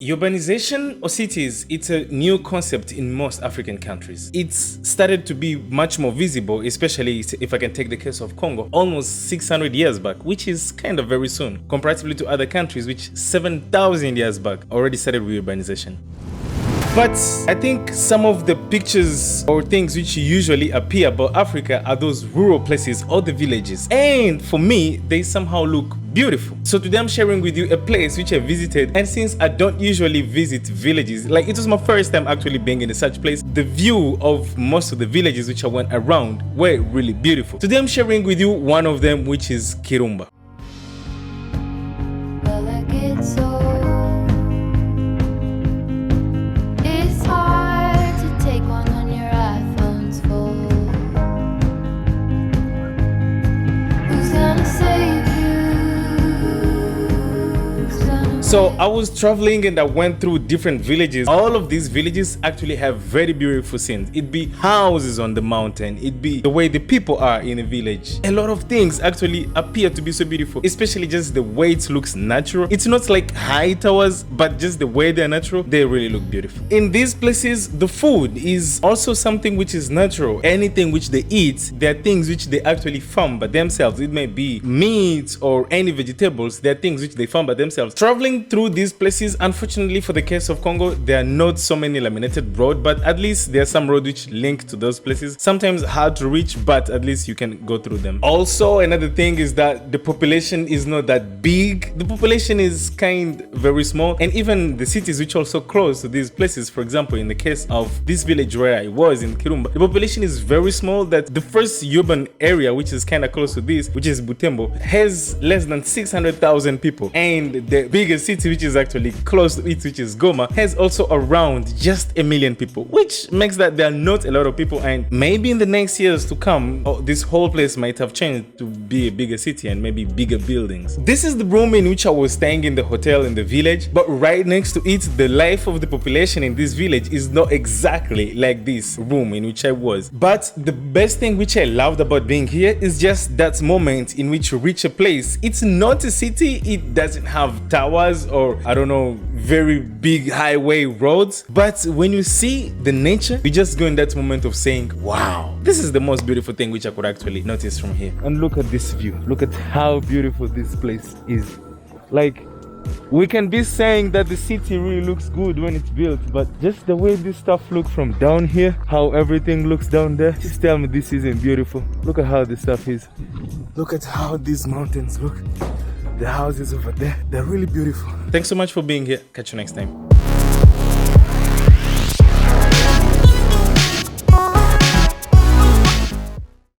Urbanization or cities, it's a new concept in most African countries. It's started to be much more visible, especially if I can take the case of Congo, almost 600 years back, which is kind of very soon, comparatively to other countries which 7,000 years back already started with urbanization. But I think some of the pictures or things which usually appear about Africa are those rural places or the villages. And for me, they somehow look beautiful. So today I'm sharing with you a place which I visited, and since I don't usually visit villages, like it was my first time actually being in such place, the view of most of the villages which I went around were really beautiful. Today I'm sharing with you one of them, which is Kirumba. So I was traveling and I went through different villages. All of these villages actually have very beautiful scenes. It'd be houses on the mountain. It'd be the way the people are in a village. A lot of things actually appear to be so beautiful, especially just the way it looks natural. It's not like high towers, but just the way they're natural, they really look beautiful. In these places, the food is also something which is natural. Anything which they eat, there are things which they actually farm by themselves. It may be meat or any vegetables. There are things which they farm by themselves. Traveling through these places, unfortunately for the case of Congo, there are not so many laminated roads, but at least there are some roads which link to those places. Sometimes hard to reach, but at least you can go through them. Also, another thing is that the population is not that big. The population is very small, and even the cities which are also close to these places, for example, in the case of this village where I was in Kirumba, the population is very small. That the first urban area, which is kind of close to this, which is Butembo, has less than 600,000 people, and the biggest city which is actually close to it, which is Goma, has also around just 1 million people, which makes that there are not a lot of people. And maybe in the next years to come, this whole place might have changed to be a bigger city and maybe bigger buildings. This is the room in which I was staying in the hotel in the village, but right next to it, the life of the population in this village is not exactly like this room in which I was. But the best thing which I loved about being here is just that moment in which you reach a place. It's not a city, it doesn't have towers or I don't know, very big highway roads, but when you see the nature, you just go in that moment of saying, wow, this is the most beautiful thing which I could actually notice from here. And look at this view. Look at how beautiful this place is. Like, we can be saying that the city really looks good when it's built, but just the way this stuff looks from down here, how everything looks down there, just tell me this isn't beautiful. Look at how this stuff is. Look at how these mountains look. The houses over there, they're really beautiful. Thanks so much for being here. Catch you next time.